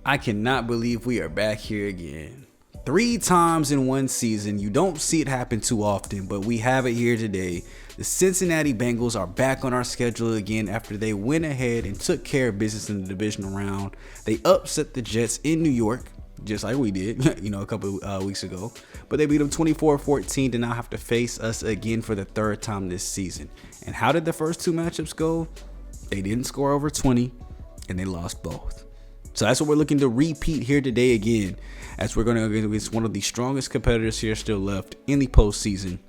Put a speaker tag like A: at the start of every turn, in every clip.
A: I cannot believe we are back here again. 3 times in one season. You don't see it happen too often, but we have it here today. The Cincinnati Bengals are back on our schedule again after they went ahead and took care of business in the divisional round. They upset the Jets in New York, just like we did, a couple weeks ago. But they beat them 24-14 to now have to face us again for the 3rd time this season. And how did the first 2 matchups go? They didn't score over 20, and they lost both. So that's what we're looking to repeat here today again, as we're going to go against one of the strongest competitors here still left in the postseason.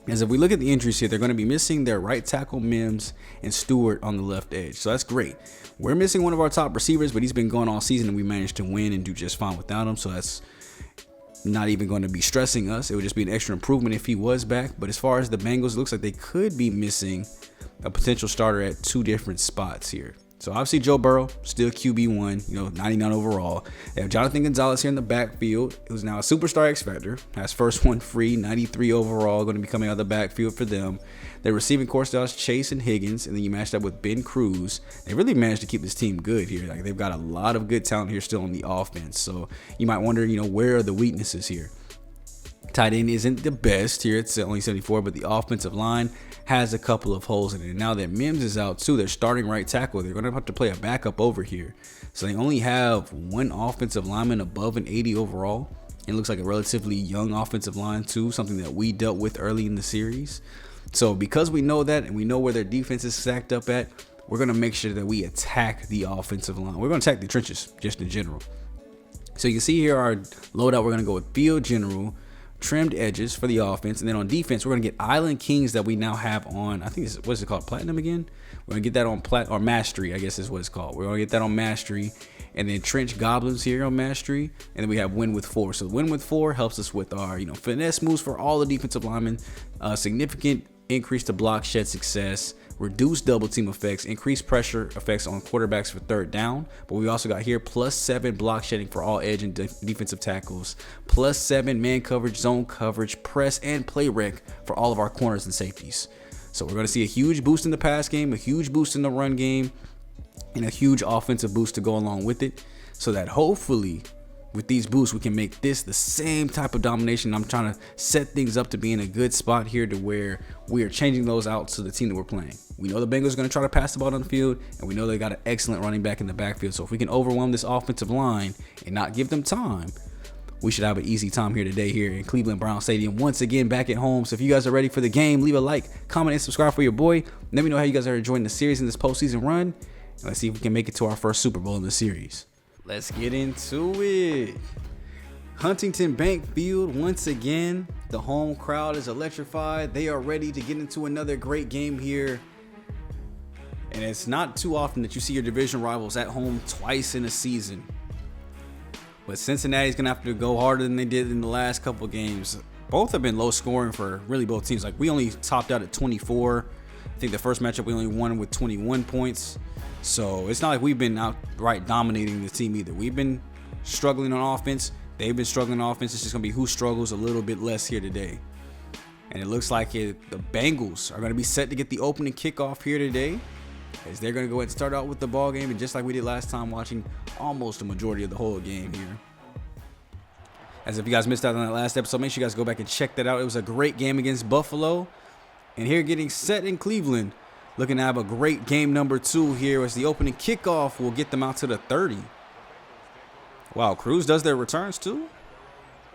A: As if we look at the injuries here, they're going to be missing their right tackle Mims and Stewart on the left edge. So that's great. We're missing one of our top receivers, but he's been gone all season and we managed to win and do just fine without him. So that's not even going to be stressing us. It would just be an extra improvement if he was back. But as far as the Bengals, it looks like they could be missing a potential starter at 2 different spots here. So obviously Joe Burrow, still QB1, 99 overall. They have Jonathan Gonzalez here in the backfield, who's now a superstar X Factor. Has first one free, 93 overall, going to be coming out of the backfield for them. Their receiving core stars Chase and Higgins, and then you matched up with Ben Cruz. They really managed to keep this team good here. Like, they've got a lot of good talent here still on the offense. So you might wonder, where are the weaknesses here? Tight end isn't the best here. It's only 74, but the offensive line has a couple of holes in it. And now that Mims is out too, their starting right tackle, they're going to have to play a backup over here. So they only have 1 offensive lineman above an 80 overall. It looks like a relatively young offensive line too, something that we dealt with early in the series. So because we know that and we know where their defense is stacked up at, we're going to make sure that we attack the offensive line. We're going to attack the trenches just in general. So you can see here our loadout, we're going to go with field general, trimmed edges for the offense, and then on defense we're going to get Island Kings that we now have on, I think what's it called, Platinum again? We're going to get that on or Mastery, I guess is what it's called. We're going to get that on Mastery, and then Trench Goblins here on Mastery, and then we have Win with 4. So Win with 4 helps us with our finesse moves for all the defensive linemen, significant increase to block shed success, reduce double team effects, increase pressure effects on quarterbacks for 3rd down. But we also got here +7 block shedding for all edge and defensive tackles, +7 man coverage, zone coverage, press, and play rec for all of our corners and safeties. So we're going to see a huge boost in the pass game, a huge boost in the run game, and a huge offensive boost to go along with it, so that hopefully with these boosts we can make this the same type of domination. I'm trying to set things up to be in a good spot here to where we are changing those out to the team that we're playing. We know the Bengals are going to try to pass the ball on the field, and we know they got an excellent running back in the backfield. So if we can overwhelm this offensive line and not give them time, we should have an easy time here today here in Cleveland Brown Stadium, once again back at home. So if you guys are ready for the game, leave a like, comment, and subscribe for your boy. Let me know how you guys are enjoying the series in this postseason run, and let's see if we can make it to our first Super Bowl in the series. Let's get into it. Huntington Bank Field once again. The home crowd is electrified. They are ready to get into another great game here. And it's not too often that you see your division rivals at home twice in a season. But Cincinnati's going to have to go harder than they did in the last couple games. Both have been low scoring for really both teams. Like, we only topped out at 24. I think the first matchup we only won with 21 points. So it's not like we've been outright dominating the team either. We've been struggling on offense. They've been struggling on offense. It's just going to be who struggles a little bit less here today. And it looks like the Bengals are going to be set to get the opening kickoff here today, as they're going to go ahead and start out with the ball game. And just like we did last time, watching almost the majority of the whole game here. As if you guys missed out on that last episode, make sure you guys go back and check that out. It was a great game against Buffalo. And here getting set in Cleveland, looking to have a great game number 2 here, as the opening kickoff will get them out to the 30. Wow, Cruz does their returns too.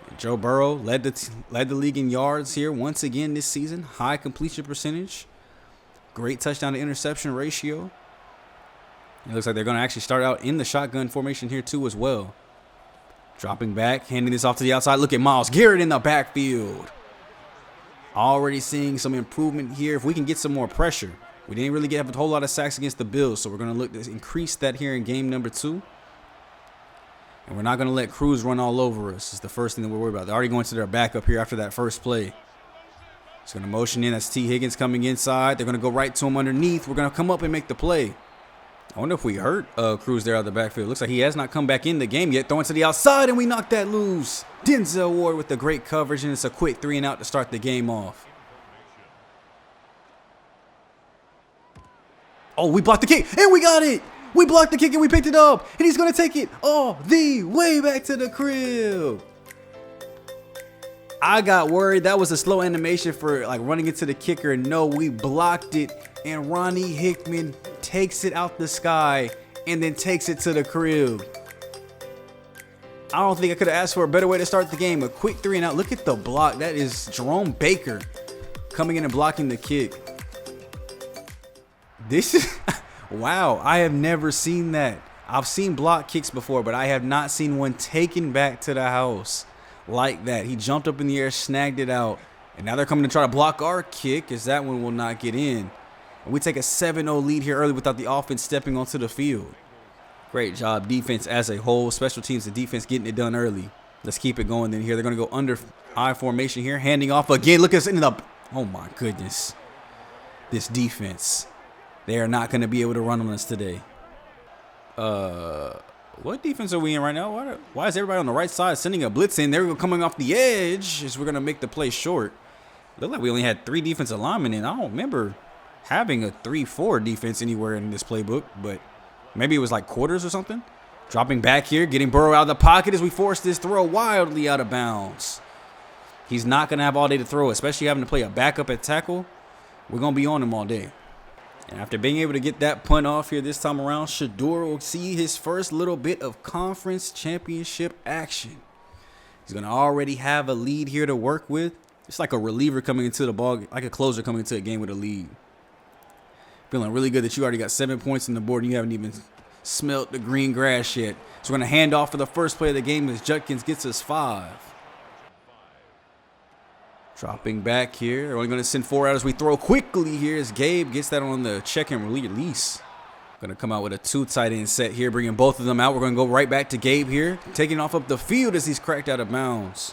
A: And Joe Burrow led the league in yards here once again this season. High completion percentage. Great touchdown to interception ratio. It looks like they're going to actually start out in the shotgun formation here too as well. Dropping back, handing this off to the outside. Look at Myles Garrett in the backfield. Already seeing some improvement here. If we can get some more pressure. We didn't really have a whole lot of sacks against the Bills, so we're going to look to increase that here in game number 2. And we're not going to let Cruz run all over us. It's the first thing that we're worried about. They're already going to their backup here after that first play. It's going to motion in. That's T. Higgins coming inside. They're going to go right to him underneath. We're going to come up and make the play. I wonder if we hurt Cruz there out of the backfield. Looks like he has not come back in the game yet. Throwing to the outside, and we knock that loose. Denzel Ward with the great coverage, and it's a quick 3 and out to start the game off. Oh, we blocked the kick, and we got it. We blocked the kick and we picked it up. And he's going to take it all the way back to the crib. I got worried. That was a slow animation for like running into the kicker. No, we blocked it. And Ronnie Hickman takes it out the sky and then takes it to the crib. I don't think I could have asked for a better way to start the game. A quick 3 and out. Look at the block. That is Jerome Baker coming in and blocking the kick. This is wow. I have never seen that. I've seen block kicks before, but I have not seen one taken back to the house like that. He jumped up in the air, snagged it out, and now they're coming to try to block our kick, as that one will not get in. And we take a 7-0 lead here early without the offense stepping onto the field. Great job, defense as a whole. Special teams and defense getting it done early. Let's keep it going then here. They're going to go under I formation here. Handing off again. Look at us in the... Oh, my goodness. This defense. They are not going to be able to run on us today. What defense are we in right now? Why is everybody on the right side sending a blitz in? They're coming off the edge as we're going to make the play short. Look like we only had 3 defensive linemen in. I don't remember having a 3-4 defense anywhere in this playbook, but... maybe it was like quarters or something. Dropping back here, getting Burrow out of the pocket as we force this throw wildly out of bounds. He's not going to have all day to throw, especially having to play a backup at tackle. We're going to be on him all day. And after being able to get that punt off here this time around, Shedeur will see his first little bit of conference championship action. He's going to already have a lead here to work with. It's like a reliever coming into the ball, like a closer coming into a game with a lead. Feeling really good that you already got 7 points on the board and you haven't even smelt the green grass yet. So we're going to hand off for the first play of the game as Judkins gets us 5. Dropping back here. We're only going to send 4 out as we throw quickly here as Gabe gets that on the check and release. Going to come out with a 2 tight end set here, bringing both of them out. We're going to go right back to Gabe here, taking off up the field as he's cracked out of bounds.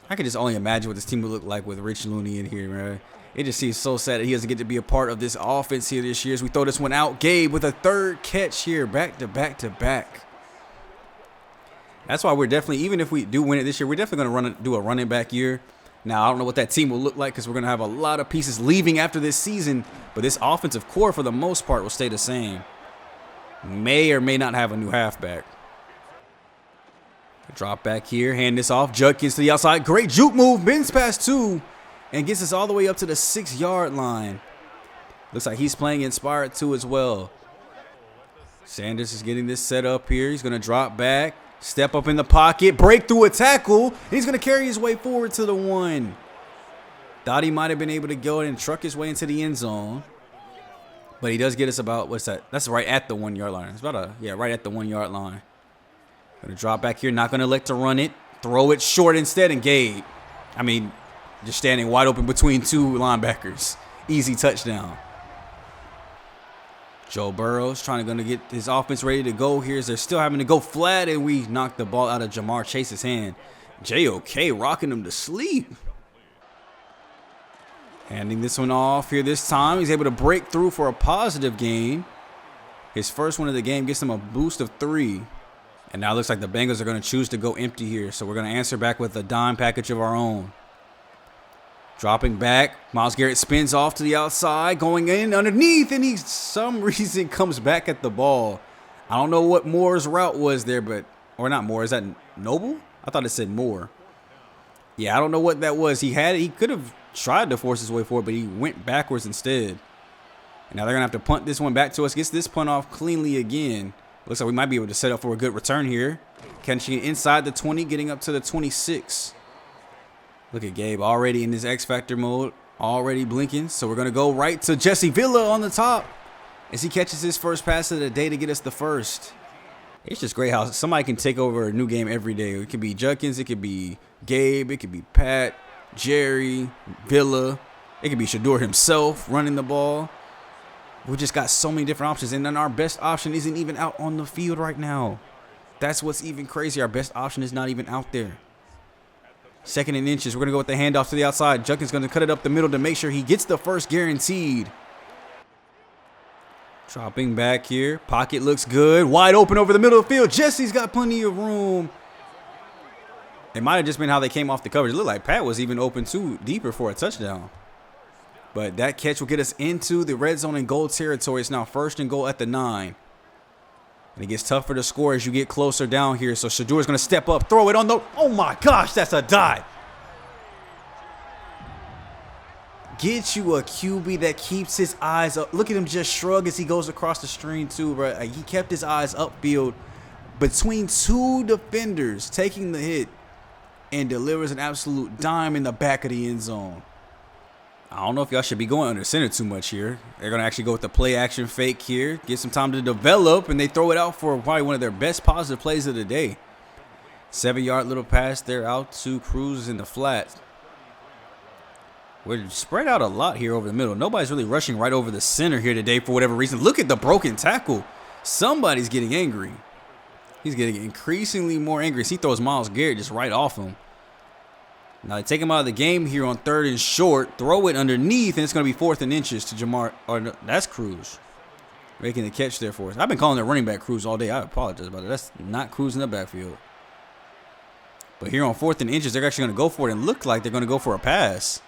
A: I can just only imagine what this team would look like with Rich Looney in here, right? It just seems so sad that he doesn't get to be a part of this offense here this year as we throw this one out. Gabe with a 3rd catch here, back to back to back. That's why we're definitely, even if we do win it this year, we're definitely going to do a running back year. Now, I don't know what that team will look like because we're going to have a lot of pieces leaving after this season, but this offensive core for the most part will stay the same. May or may not have a new halfback. Drop back here, hand this off. Judkins to the outside. Great juke move, bends past 2. And gets us all the way up to the 6-yard line. Looks like he's playing Inspired 2 as well. Sanders is getting this set up here. He's going to drop back, step up in the pocket, break through a tackle. And he's going to carry his way forward to the 1. Thought he might have been able to go and truck his way into the end zone. But he does get us about, what's that? That's right at the 1-yard line. It's about right at the 1-yard line. Going to drop back here, not going to elect to run it. Throw it short instead, and Gabe. Just standing wide open between 2 linebackers. Easy touchdown. Joe Burrow's trying to get his offense ready to go here as they're still having to go flat, and we knocked the ball out of Jamar Chase's hand. JOK rocking him to sleep. Handing this one off here this time. He's able to break through for a positive gain. His first one of the game gets him a boost of 3. And now it looks like the Bengals are going to choose to go empty here. So we're going to answer back with a dime package of our own. Dropping back, Myles Garrett spins off to the outside, going in underneath, and he, some reason, comes back at the ball. I don't know what Moore's route was there, or not Moore, is that Noble? I thought it said Moore. Yeah, I don't know what that was. He could have tried to force his way forward, but he went backwards instead. And now they're going to have to punt this one back to us. Gets this punt off cleanly again. Looks like we might be able to set up for a good return here. Catching it inside the 20, getting up to the 26. Look at Gabe already in his X Factor mode, already blinking. So we're going to go right to Jesse Villa on the top as he catches his first pass of the day to get us the first. It's just great how somebody can take over a new game every day. It could be Judkins, it could be Gabe, it could be Pat, Jerry, Villa. It could be Shedeur himself running the ball. We just got so many different options, and then our best option isn't even out on the field right now. That's what's even crazy. Our best option is not even out there. 2nd and inches. We're going to go with the handoff to the outside. Judkins going to cut it up the middle to make sure he gets the first guaranteed. Dropping back here. Pocket looks good. Wide open over the middle of the field. Jesse's got plenty of room. It might have just been how they came off the coverage. It looked like Pat was even open too deeper for a touchdown. But that catch will get us into the red zone and goal territory. It's now 1st and goal at the 9. And it gets tougher to score as you get closer down here. So Shadur's going to step up, throw it on the... Oh my gosh, that's a dot. Get you a QB that keeps his eyes up. Look at him just shrug as he goes across the stream too, bro. He kept his eyes upfield between two defenders, taking the hit, and delivers an absolute dime in the back of the end zone. I don't know if y'all should be going under center too much here. They're going to actually go with the play action fake here, get some time to develop, and they throw it out for probably one of their best positive plays of the day. 7-yard little pass there out to Cruz in the flat. We're spread out a lot here over the middle. Nobody's really rushing right over the center here today for whatever reason. Look at the broken tackle. Somebody's getting angry. He's getting increasingly more angry as he throws Myles Garrett just right off him. Now they take him out of the game here on 3rd and short. Throw it underneath, and it's going to be 4th and inches to Jamar. Or no, that's Cruz making the catch there for us. I've been calling it running back Cruz all day. I apologize about it. That's not Cruz in the backfield. But here on 4th and inches, they're actually going to go for it and look like they're going to go for a pass.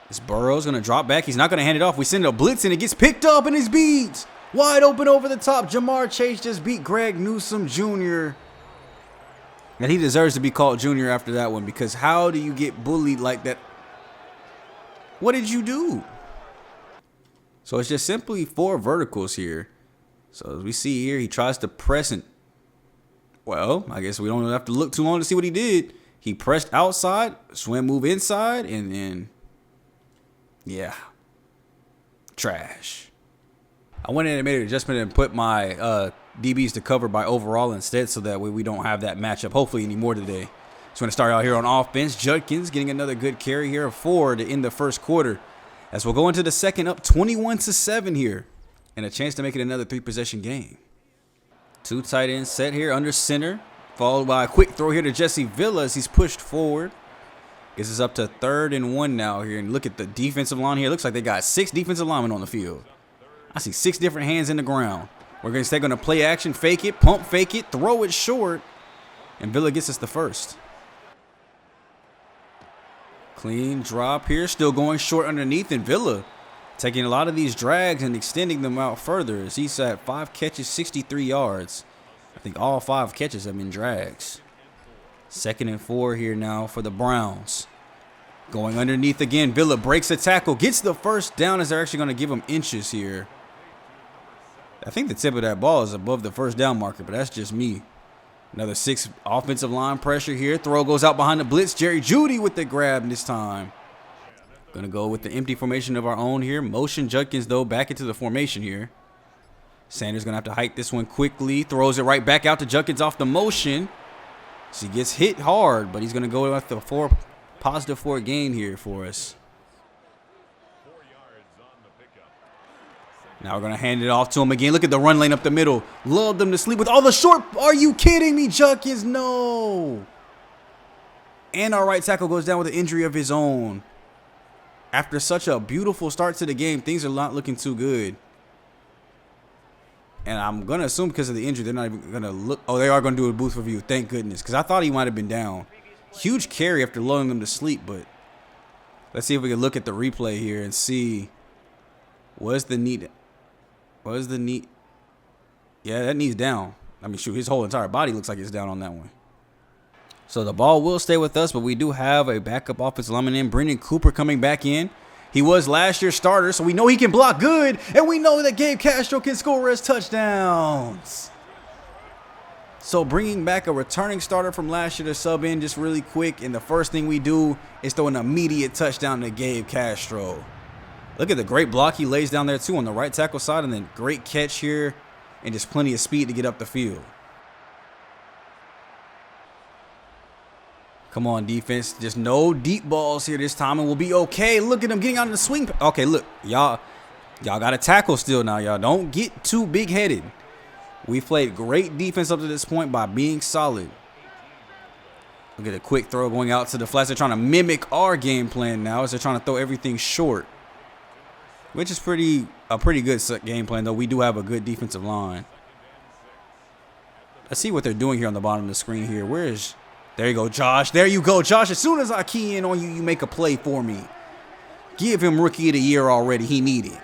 A: This Burrow's going to drop back. He's not going to hand it off. We send a blitz, and it gets picked up, and it's beat. Wide open over the top. Jamar Chase just beat Greg Newsome Jr. And he deserves to be called Junior after that one, because how do you get bullied like that? What did you do? So it's just simply 4 verticals here. So as we see here, he tries to press and, well, I guess we don't have to look too long to see what he did. He pressed outside, swim move inside, and then, yeah, trash. I went in and made an adjustment and put my DBs to cover by overall instead, so that way we don't have that matchup hopefully anymore today. So going to start out here on offense. Judkins getting another good carry here of 4 to end the first quarter, as we'll go into the second up 21-7 here, and a chance to make it another 3-possession game. 2 tight ends set here under center, followed by a quick throw here to Jesse Villa as he's pushed forward. Gets us up to 3rd and 1 now here, and look at the defensive line here. Looks like they got 6 defensive linemen on the field. I see 6 different hands in the ground. We're going to play action, fake it, pump fake it, throw it short, and Villa gets us the first. Clean drop here, still going short underneath, and Villa taking a lot of these drags and extending them out further as he's at 5 catches, 63 yards. I think all 5 catches have been drags. 2nd and 4 here now for the Browns. Going underneath again, Villa breaks a tackle, gets the first down as they're actually going to give him inches here. I think the tip of that ball is above the first down marker, but that's just me. Another 6 offensive line pressure here. Throw goes out behind the blitz. Jerry Jeudy with the grab this time. Going to go with the empty formation of our own here. Motion Judkins, though, back into the formation here. Sanders going to have to hike this one quickly. Throws it right back out to Judkins off the motion. So he gets hit hard, but he's going to go with the +4 gain here for us. Now we're going to hand it off to him again. Look at the run lane up the middle. Lulled them to sleep with all the short. Are you kidding me, Judkins? No. And our right tackle goes down with an injury of his own. After such a beautiful start to the game, things are not looking too good. And I'm going to assume because of the injury, they're not even going to look. Oh, they are going to do a booth review. Thank goodness. Because I thought he might have been down. Huge carry after lulling them to sleep. But let's see if we can look at the replay here and see. Was the knee? Yeah, that knee's down. I mean, shoot, his whole entire body looks like it's down on that one. So the ball will stay with us, but we do have a backup offensive lineman in. Brendan Cooper coming back in. He was last year's starter, so we know he can block good, and we know that Gabe Castro can score his touchdowns. So bringing back a returning starter from last year to sub in just really quick, and the first thing we do is throw an immediate touchdown to Gabe Castro. Look at the great block he lays down there, too, on the right tackle side, and then great catch here, and just plenty of speed to get up the field. Come on, defense. Just no deep balls here this time, and we'll be okay. Look at him getting out of the swing. Okay, look, y'all got to tackle still now, y'all. Don't get too big-headed. We've played great defense up to this point by being solid. Look at the quick throw going out to the flats. They're trying to mimic our game plan now as they're trying to throw everything short, which is a pretty good game plan, though. We do have a good defensive line. Let's see what they're doing here on the bottom of the screen here. There you go, Josh. There you go, Josh. As soon as I key in on you, you make a play for me. Give him Rookie of the Year already. He needed.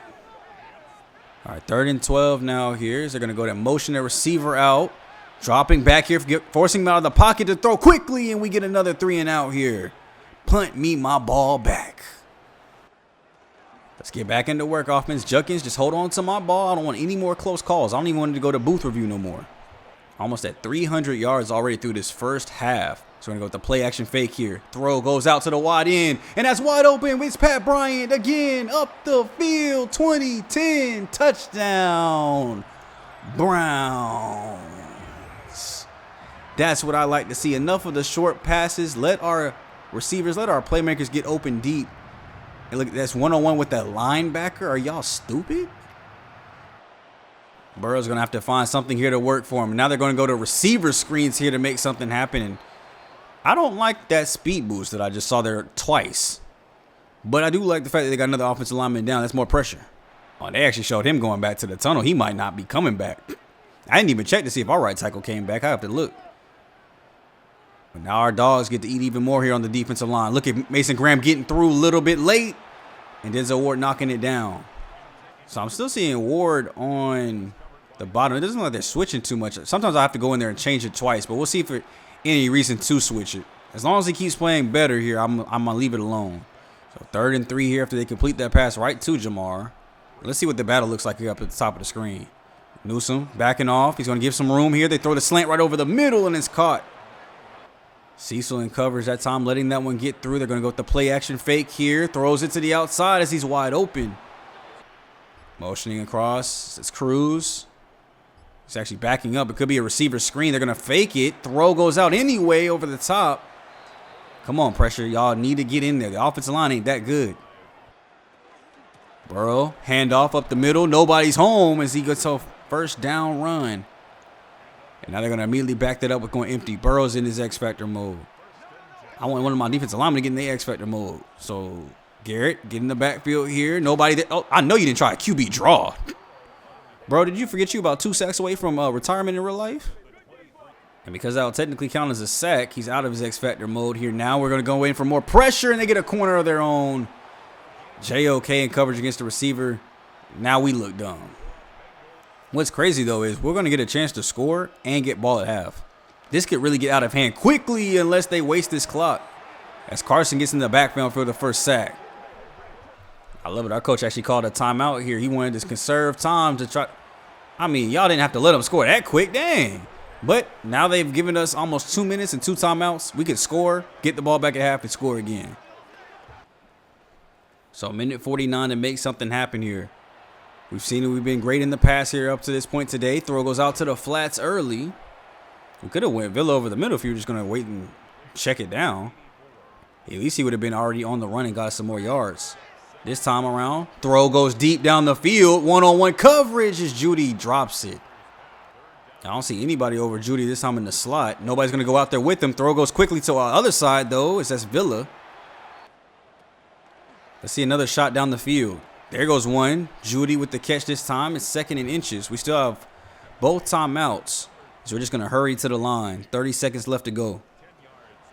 A: All right, 3rd and 12 now here. They're going to go to motion their receiver out. Dropping back here, forcing him out of the pocket to throw quickly, and we get another 3 and out here. Punt me my ball back. Let's get back into work, offense. Judkins, just hold on to my ball. I don't want any more close calls. I don't even want to go to booth review no more. Almost at 300 yards already through this first half. So we're going to go with the play action fake here. Throw goes out to the wide end, and that's wide open. It's Pat Bryant again up the field. 20-10 touchdown. Browns. That's what I like to see. Enough of the short passes. Let our receivers, let our playmakers get open deep. And look, that's one-on-one with that linebacker. Are y'all stupid? Burrow's going to have to find something here to work for him. Now they're going to go to receiver screens here to make something happen. And I don't like that speed boost that I just saw there twice. But I do like the fact that they got another offensive lineman down. That's more pressure. Oh, they actually showed him going back to the tunnel. He might not be coming back. I didn't even check to see if our right tackle came back. I have to look. But now our dogs get to eat even more here on the defensive line. Look at Mason Graham getting through a little bit late. And Denzel Ward knocking it down. So I'm still seeing Ward on the bottom. It doesn't look like they're switching too much. Sometimes I have to go in there and change it twice. But we'll see if there's any reason to switch it. As long as he keeps playing better here, I'm going to leave it alone. So 3rd and 3 here after they complete that pass right to Jamar. Let's see what the battle looks like here up at the top of the screen. Newsome backing off. He's going to give some room here. They throw the slant right over the middle, and it's caught. Cecil in coverage that time, letting that one get through. They're going to go with the play action fake here. Throws it to the outside as he's wide open. Motioning across. It's Cruz. He's actually backing up. It could be a receiver screen. They're going to fake it. Throw goes out anyway over the top. Come on, pressure. Y'all need to get in there. The offensive line ain't that good. Burrow, handoff up the middle. Nobody's home as he gets a first down run. And now they're going to immediately back that up with going empty. Burrow's in his X-Factor mode. I want one of my defensive linemen to get in the X-Factor mode. So, Garrett, get in the backfield here. Nobody there. Oh, I know you didn't try a QB draw. Bro, did you forget you about 2 sacks away from retirement in real life? And because that'll technically count as a sack, he's out of his X-Factor mode here now. We're going to go in for more pressure, and they get a corner of their own. JOK in coverage against the receiver. Now we look dumb. What's crazy, though, is we're going to get a chance to score and get ball at half. This could really get out of hand quickly unless they waste this clock. As Carson gets in the backfield for the first sack. I love it. Our coach actually called a timeout here. He wanted to conserve time to try. I mean, y'all didn't have to let them score that quick. Dang. But now they've given us almost 2 minutes and 2 timeouts. We could score, get the ball back at half, and score again. So, 1:49 to make something happen here. We've seen it. We've been great in the pass here up to this point today. Throw goes out to the flats early. We could have went Villa over the middle if you were just going to wait and check it down. At least he would have been already on the run and got some more yards. This time around, throw goes deep down the field. One-on-one coverage as Judy drops it. I don't see anybody over Judy this time in the slot. Nobody's going to go out there with him. Throw goes quickly to our other side, though, as that's Villa. Let's see another shot down the field. There goes one. Judy with the catch this time. It's 2nd and inches. We still have both timeouts. So we're just going to hurry to the line. 30 seconds left to go.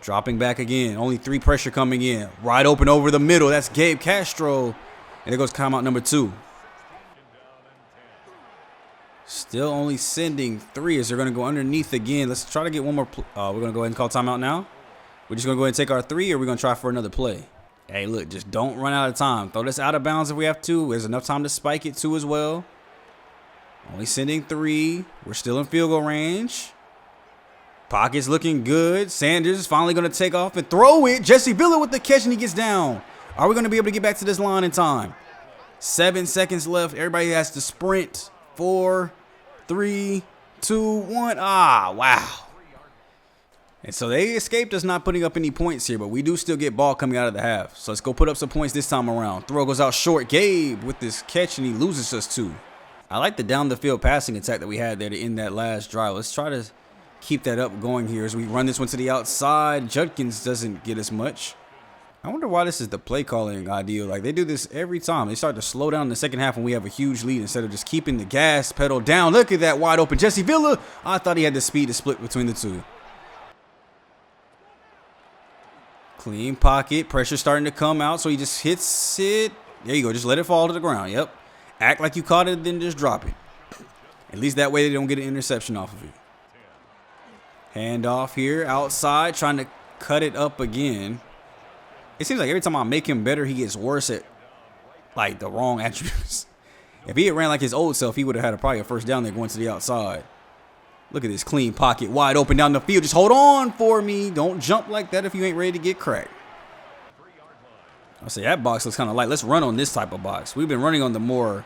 A: Dropping back again. Only 3 pressure coming in. Wide open over the middle. That's Gabe Castro. And there goes timeout number 2. Still only sending 3 as they're going to go underneath again. Let's try to get one more. We're going to go ahead and call timeout now. We're just going to go ahead and take our 3, or we're going to try for another play. Hey, look, just don't run out of time. Throw this out of bounds if we have to. There's enough time to spike it, too, as well. Only sending 3. We're still in field goal range. Pocket's looking good. Sanders is finally going to take off and throw it. Jesse Villa with the catch, and he gets down. Are we going to be able to get back to this line in time? 7 seconds left. Everybody has to sprint. 4, 3, 2, 1. Ah, wow. And so they escaped us not putting up any points here, but we do still get ball coming out of the half. So let's go put up some points this time around. Throw goes out short. Gabe with this catch, and he loses us 2. I like the down the field passing attack that we had there to end that last drive. Let's try to keep that up going here as we run this one to the outside. Judkins doesn't get as much. I wonder why this is the play calling ideal. Like, they do this every time. They start to slow down in the second half when we have a huge lead instead of just keeping the gas pedal down. Look at that wide open Jesse Villa. I thought he had the speed to split between the 2. Clean pocket. Pressure starting to come out, so he just hits it. There you go. Just let it fall to the ground. Yep. Act like you caught it, then just drop it. At least that way they don't get an interception off of it. Hand off here, outside, trying to cut it up again. It seems like every time I make him better, he gets worse at, like, the wrong attributes. If he had ran like his old self, he would have had probably a first down there going to the outside. Look at this clean pocket, wide open down the field. Just hold on for me. Don't jump like that if you ain't ready to get cracked. I'll say that box looks kind of light. Let's run on this type of box. We've been running on the more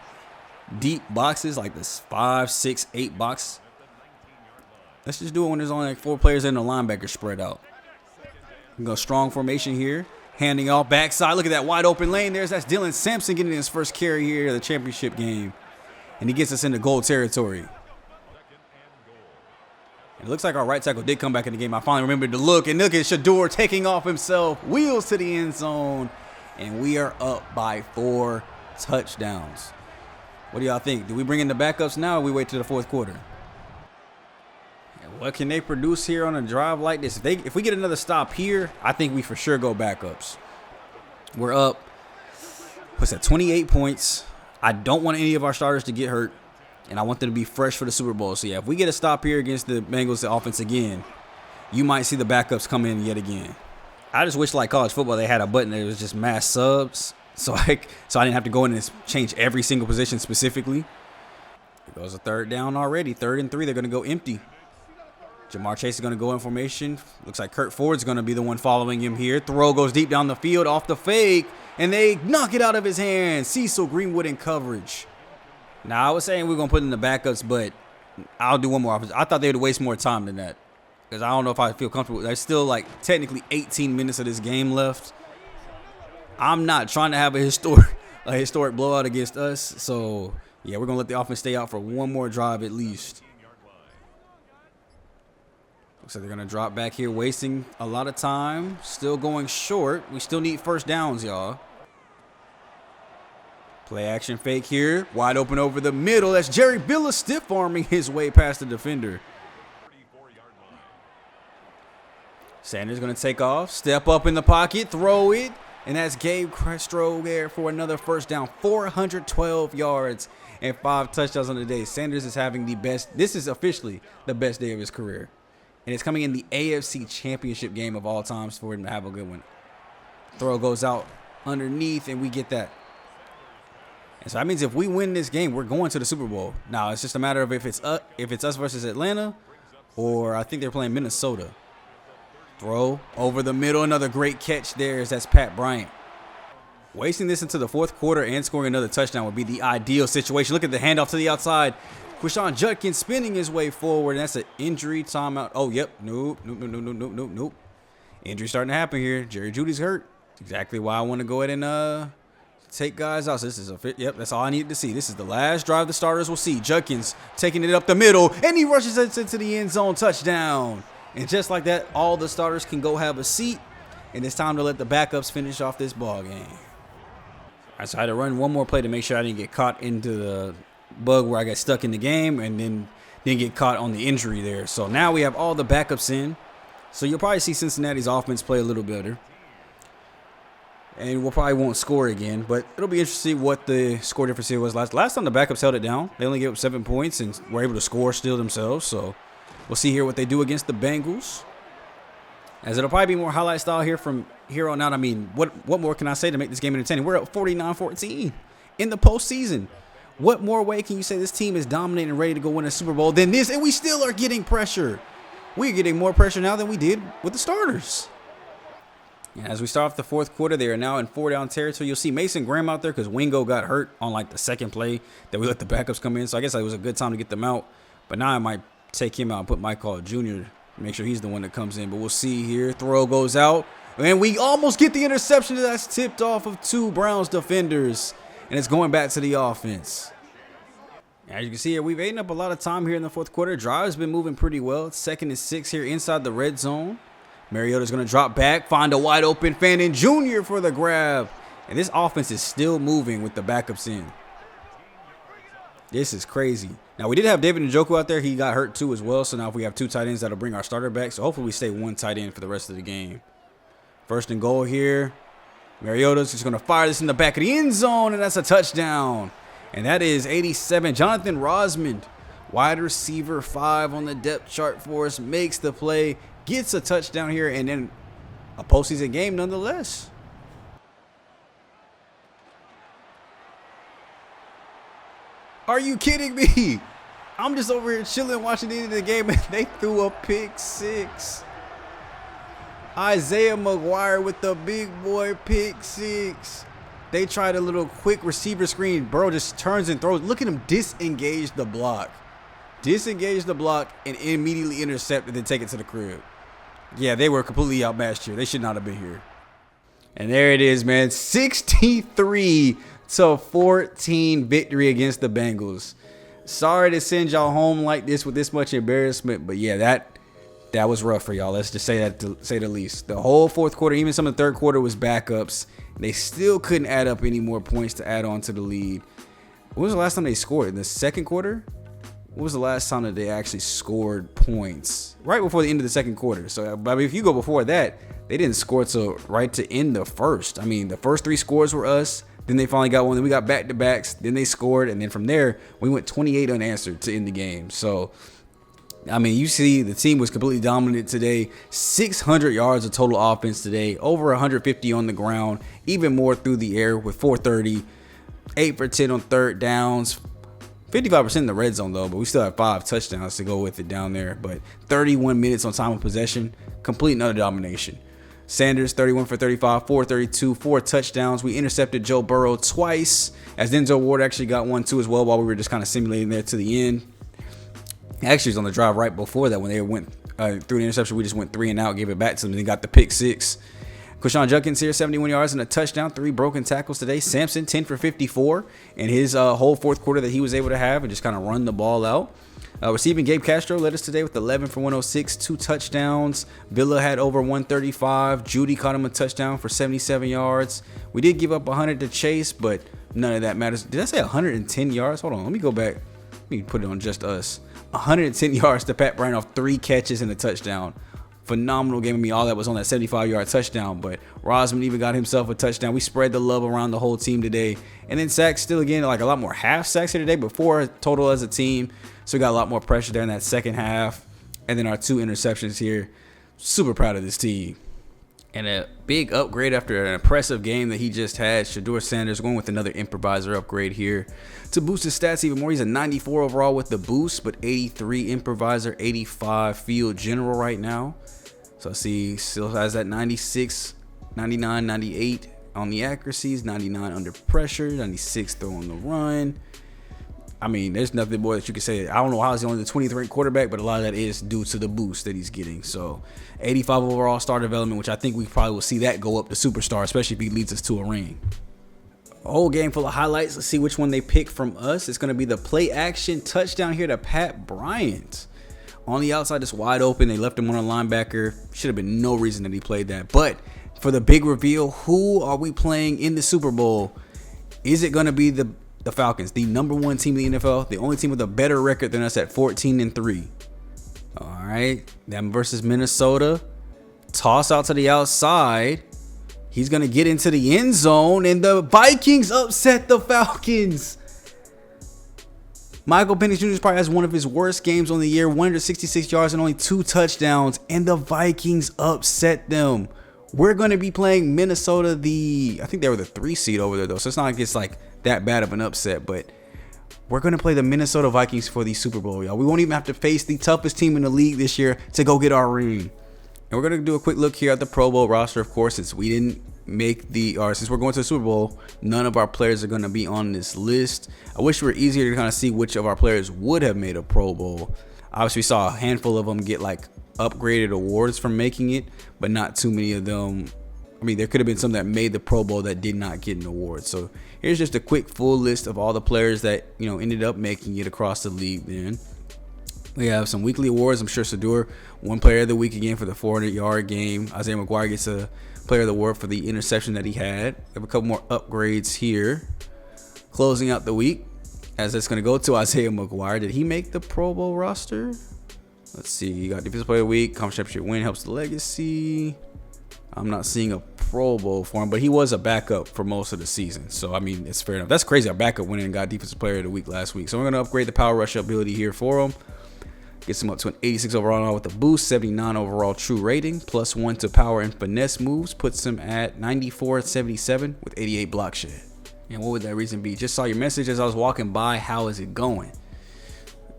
A: deep boxes, like this 5, 6, 8 box. Let's just do it when there's only like 4 players and the linebacker spread out. We go strong formation here. Handing off backside. Look at that wide open lane. That's Dylan Sampson getting his first carry here of the championship game. And he gets us into goal territory. It looks like our right tackle did come back in the game. I finally remembered to look. And look at Shador taking off himself. Wheels to the end zone. And we are up by 4 touchdowns. What do y'all think? Do we bring in the backups now or we wait to the fourth quarter? What can they produce here on a drive like this? If we get another stop here, I think we for sure go backups. We're up, what's that, 28 points. I don't want any of our starters to get hurt, and I want them to be fresh for the Super Bowl. So, yeah, if we get a stop here against the Bengals offense again, you might see the backups come in yet again. I just wish, like college football, they had a button that was just mass subs, so I didn't have to go in and change every single position specifically. It goes a third down already, 3rd and 3. They're going to go empty. Jamar Chase is going to go in formation. Looks like Kurt Ford's going to be the one following him here. Throw goes deep down the field off the fake, and they knock it out of his hands. Cecil Greenwood in coverage. Now, I was saying we're going to put in the backups, but I'll do one more offense. I thought they would waste more time than that because I don't know if I feel comfortable. There's still like technically 18 minutes of this game left. I'm not trying to have a historic blowout against us. So, yeah, we're going to let the offense stay out for one more drive at least. So they're going to drop back here, wasting a lot of time. Still going short. We still need first downs, y'all. Play action fake here. Wide open over the middle. That's Jerry Billis stiff-arming his way past the defender. Sanders going to take off. Step up in the pocket. Throw it. And that's Gabe Crestro there for another first down. 412 yards and 5 touchdowns on the day. Sanders is having the best. This is officially the best day of his career. And it's coming in the AFC Championship game of all times for him to have a good one. Throw goes out underneath, and we get that. And so that means if we win this game, we're going to the Super Bowl. Now, it's just a matter of if it's us versus Atlanta, or I think they're playing Minnesota. Throw over the middle. Another great catch there. That's Pat Bryant. Wasting this into the fourth quarter and scoring another touchdown would be the ideal situation. Look at the handoff to the outside. Quishon Judkins spinning his way forward. And that's an injury timeout. Oh, yep. Nope. Injury starting to happen here. Jerry Jeudy's hurt. Exactly why I want to go ahead and take guys out. So this is a fit. Yep, that's all I needed to see. This is the last drive the starters will see. Judkins taking it up the middle, and he rushes it into the end zone. Touchdown. And just like that, all the starters can go have a seat. And it's time to let the backups finish off this ball game. All right, so I had to run one more play to make sure I didn't get caught into the bug where I got stuck in the game and then didn't get caught on the injury there. So now we have all the backups in. So you'll probably see Cincinnati's offense play a little better. And we'll probably won't score again, but it'll be interesting what the score difference here was last time the backups held it down. They only gave up 7 points and were able to score still themselves. So we'll see here what they do against the Bengals. As it'll probably be more highlight style here from here on out. I mean, what more can I say to make this game entertaining? We're up 49-14 in the postseason. What more way can you say this team is dominating and ready to go win a Super Bowl than this? And we still are getting pressure. We're getting more pressure now than we did with the starters. As we start off the fourth quarter, they are now in 4-down territory. You'll see Mason Graham out there because Wingo got hurt on like the second play that we let the backups come in. So I guess it was a good time to get them out. But now I might take him out and put Mike Hall Jr. Make sure he's the one that comes in. But we'll see here. Throw goes out. And we almost get the interception that's tipped off of 2 Browns defenders. And it's going back to the offense. As you can see here, we've eaten up a lot of time here in the fourth quarter. Drive's been moving pretty well. It's 2nd and 6 here inside the red zone. Mariota's going to drop back, find a wide open Fannin Jr. for the grab. And this offense is still moving with the backups in. This is crazy. Now, we did have David Njoku out there. He got hurt too as well. So now if we have 2 tight ends, that'll bring our starter back. So hopefully we stay 1 tight end for the rest of the game. 1st and goal here. Mariota's just going to fire this in the back of the end zone, and that's a touchdown. And that is 87. Jonathan Rosmond, wide receiver 5 on the depth chart for us, makes the play, gets a touchdown here, and then a postseason game nonetheless. Are you kidding me? I'm just over here chilling, watching the end of the game, and they threw a pick 6. Isaiah McGuire with the big boy pick 6. They tried a little quick receiver screen. Burrow just turns and throws. Look at him disengage the block. Disengage the block and immediately intercept and then take it to the crib. Yeah, they were completely outmatched here. They should not have been here. And there it is, man. 63-14 victory against the Bengals. Sorry to send y'all home like this with this much embarrassment, but yeah, that was rough for y'all. Let's just say that, to say the least. The whole fourth quarter, even some of the third quarter, was backups. They still couldn't add up any more points to add on to the lead. When was the last time they scored? In the second quarter? When was the last time that they actually scored points? Right before the end of the second quarter. So, I mean, if you go before that, they didn't score till right to end the first. I mean, the first 3 scores were us. Then they finally got one. Then we got back-to-backs. Then they scored. And then from there, we went 28 unanswered to end the game. So, I mean, you see the team was completely dominant today. 600 yards of total offense today. Over 150 on the ground. Even more through the air with 430. 8 for 10 on third downs. 55% in the red zone, though. But we still have 5 touchdowns to go with it down there. But 31 minutes on time of possession. Complete and utter domination. Sanders, 31 for 35, 432, 4 touchdowns. We intercepted Joe Burrow twice. As Denzel Ward actually got one, too, as well, while we were just kind of simulating there to the end. Actually, it was on the drive right before that when they went through the interception. We just went 3 and out, gave it back to them, and they got the pick 6. Quashawn Judkins here, 71 yards and a touchdown, 3 broken tackles today. Sampson, 10 for 54 in his whole fourth quarter that he was able to have and just kind of run the ball out. Receiving, Gabe Castro led us today with 11 for 106, 2 touchdowns. Villa had over 135. Judy caught him a touchdown for 77 yards. We did give up 100 to Chase, but none of that matters. Did I say 110 yards? Hold on, let me go back. Let me put it on just us. 110 yards to Pat Bryant off 3 catches and a touchdown. Phenomenal game. I mean, all that was on that 75-yard touchdown, but Rosman even got himself a touchdown. We spread the love around the whole team today. And then sacks still, again, like a lot more half sacks here today, but 4 total as a team. So we got a lot more pressure there in that second half. And then our 2 interceptions here. Super proud of this team. And a big upgrade after an impressive game that he just had. Shedeur Sanders going with another improviser upgrade here to boost his stats even more. He's a 94 overall with the boost, but 83 improviser, 85 field general right now. So I see still has that 96, 99, 98 on the accuracies, 99 under pressure, 96 throwing the run. I mean, there's nothing more that you can say. I don't know how he's only the 20th ranked quarterback, but a lot of that is due to the boost that he's getting. So 85 overall star development, which I think we probably will see that go up to superstar, especially if he leads us to a ring. A whole game full of highlights. Let's see which one they pick from us. It's going to be the play action touchdown here to Pat Bryant. On the outside, it's wide open. They left him on a linebacker. Should have been no reason that he played that. But for the big reveal, who are we playing in the Super Bowl? Is it going to be the Falcons, the #1 team in the NFL, the only team with a better record than us at 14-3? All right, them versus Minnesota. Toss out to the outside. He's going to get into the end zone, and the Vikings upset the Falcons. Michael Penix Jr. probably has one of his worst games on the year, 166 yards and only 2 touchdowns, and the Vikings upset them. We're going to be playing Minnesota, I think they were the 3 seed over there, though, so it's not like it's like that bad of an upset, but we're going to play the Minnesota Vikings for the Super Bowl, y'all. We won't even have to face the toughest team in the league this year to go get our ring. And we're going to do a quick look here at the Pro Bowl roster, of course, since we didn't make since we're going to the Super Bowl, none of our players are going to be on this list. I wish it were easier to kind of see which of our players would have made a Pro Bowl. Obviously, we saw a handful of them get like upgraded awards from making it, but not too many of them. I mean, there could have been some that made the Pro Bowl that did not get an award. So here's just a quick full list of all the players that, ended up making it across the league then. We have some weekly awards. I'm sure Shedeur won Player of the Week again for the 400-yard game. Isaiah McGuire gets a Player of the Award for the interception that he had. We have a couple more upgrades here. Closing out the week, as it's going to go to Isaiah McGuire. Did he make the Pro Bowl roster? Let's see. You got Defensive Player of the Week. Conference Championship win helps the legacy. I'm not seeing a Pro Bowl for him, but he was a backup for most of the season. So, I mean, it's fair enough. That's crazy. Our backup went in and got Defensive Player of the Week last week. So, we're going to upgrade the power rush ability here for him. Gets him up to an 86 overall now with a boost, 79 overall true rating, +1 to power and finesse moves, puts him at 94-77 with 88 block shed. And what would that reason be? Just saw your message as I was walking by. How is it going?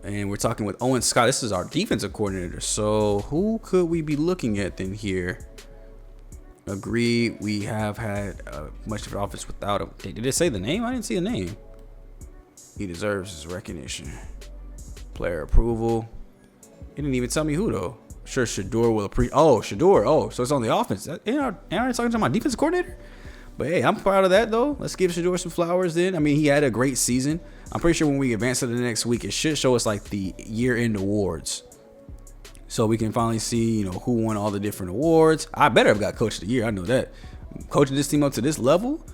A: And we're talking with Owen Scott. This is our defensive coordinator. So who could we be looking at then here? Agree. We have had much of an offense without him. Did it say the name? I didn't see the name. He deserves his recognition. Player approval. He didn't even tell me who though. Sure, Shador will appreciate. Oh, Shador. Oh, so it's on the offense. Aaron talking to my defensive coordinator. But hey, I'm proud of that though. Let's give Shador some flowers then. I mean, he had a great season. I'm pretty sure when we advance to the next week, it should show us like the year-end awards, so we can finally see, who won all the different awards. I better have got Coach of the Year. I know that. Coaching this team up to this level,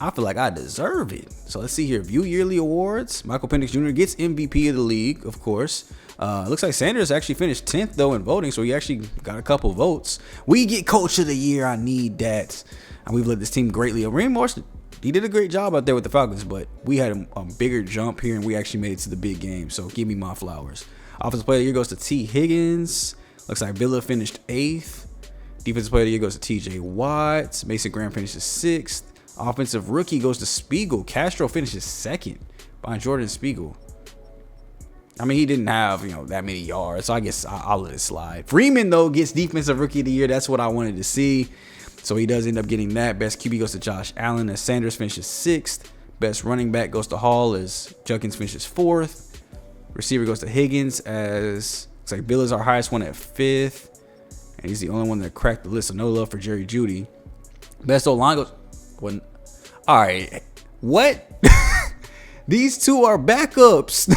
A: I feel like I deserve it. So let's see here. View yearly awards. Michael Penix Jr. gets MVP of the league, of course. Looks like Sanders actually finished 10th though in voting, so he actually got a couple votes. We get Coach of the Year. I need that. And we've led this team greatly. Raheem Morrison, he did a great job out there with the Falcons, but we had a bigger jump here and we actually made it to the big game. So give me my flowers. Offensive Player of the Year goes to T. Higgins. Looks like Villa finished 8th. Defensive Player of the Year goes to TJ Watt. Mason Graham finishes 6th. Offensive Rookie goes to Spiegel. Castro finishes 2nd behind Jordan Spiegel. I mean, he didn't have, that many yards, so I guess I'll let it slide. Freeman, though, gets Defensive Rookie of the Year. That's what I wanted to see. So he does end up getting that. Best QB goes to Josh Allen as Sanders finishes 6th. Best running back goes to Hall as Junkins finishes 4th. Receiver goes to Higgins as looks like Bill is our highest one at 5th. And he's the only one that cracked the list, so no love for Jerry Jeudy. Best O-line goes... All right. What? These two are backups.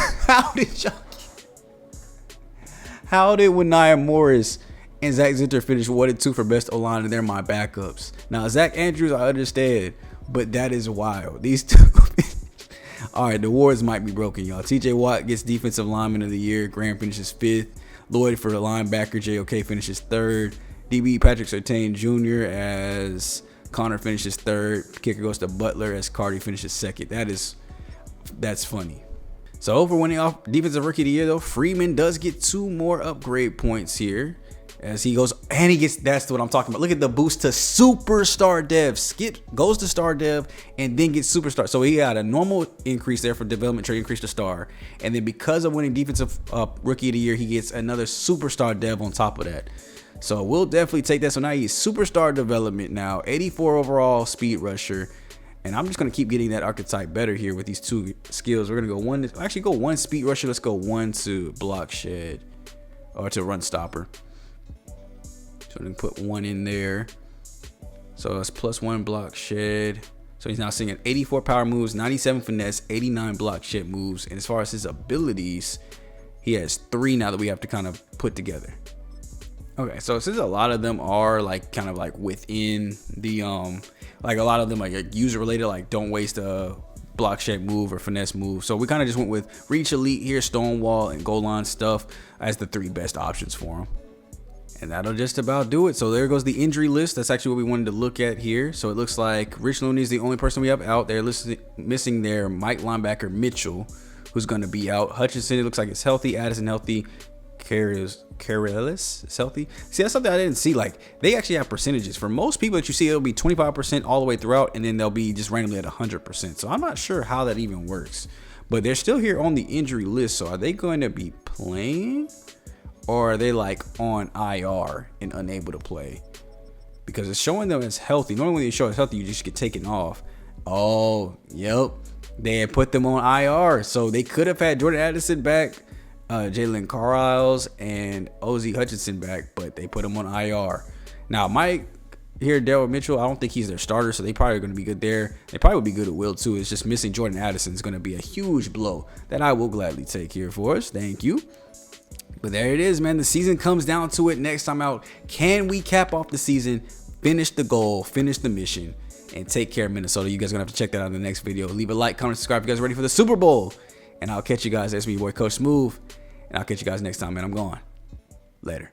A: How did Waniah Morris and Zach Zinter finish 1 and 2 for best O-line, and they're my backups? Now, Zach Andrews, I understand, but that is wild. These two. All right, the awards might be broken, y'all. TJ Watt gets Defensive Lineman of the Year. Graham finishes 5th. Lloyd for the linebacker. JOK finishes 3rd. DB Patrick Surtain Jr. as Connor finishes 3rd. Kicker goes to Butler as Cardi finishes 2nd. That's funny. So for winning off Defensive Rookie of the Year, though, Freeman does get 2 more upgrade points here as he goes, and he gets, that's what I'm talking about. Look at the boost to Superstar Dev. Skip goes to Star Dev and then gets Superstar. So he had a normal increase there for development trade, increase to Star, and then because of winning Defensive Rookie of the Year, he gets another Superstar Dev on top of that. So we'll definitely take that. So now he's Superstar Development now, 84 overall speed rusher. And I'm just going to keep getting that archetype better here with these 2 skills. We're going to go one speed rusher. Let's go 1 to block shed or to run stopper. So I'm going to put 1 in there. So it's +1 block shed. So he's now seeing 84 power moves, 97 finesse, 89 block shed moves. And as far as his abilities, he has 3 now that we have to kind of put together. Okay, so since a lot of them are kind of within the like a lot of them like user related, like don't waste a block shed move or finesse move. So we kind of just went with reach elite here, stonewall, and goal line stuff as the 3 best options for him. And that'll just about do it. So there goes the injury list. That's actually what we wanted to look at here. So it looks like Rich Looney is the only person we have out there. Missing their Mike linebacker Mitchell, who's going to be out. Hutchinson, it looks like it's healthy. Addison healthy. Careless is healthy. See, that's something I didn't see. Like, they actually have percentages. For most people that you see, it'll be 25% all the way throughout, and then they'll be just randomly at 100%. So I'm not sure how that even works. But they're still here on the injury list. So are they going to be playing? Or are they on IR and unable to play? Because it's showing them as healthy. Normally when you show as healthy, you just get taken off. Oh, yep. They had put them on IR. So they could have had Jordan Addison back, Jalen Carlisle, and Ozzie Hutchinson back, but they put him on IR. Now, Mike here, Daryl Mitchell, I don't think he's their starter, so they probably are going to be good there. They probably would be good at will, too. It's just missing Jordan Addison is going to be a huge blow that I will gladly take here for us. Thank you. But there it is, man. The season comes down to it. Next time out, can we cap off the season, finish the goal, finish the mission, and take care of Minnesota? You guys are going to have to check that out in the next video. Leave a like, comment, subscribe if you guys are ready for the Super Bowl. And I'll catch you guys. That's me, your boy, Coach Smooth. And I'll catch you guys next time, man. I'm gone. Later.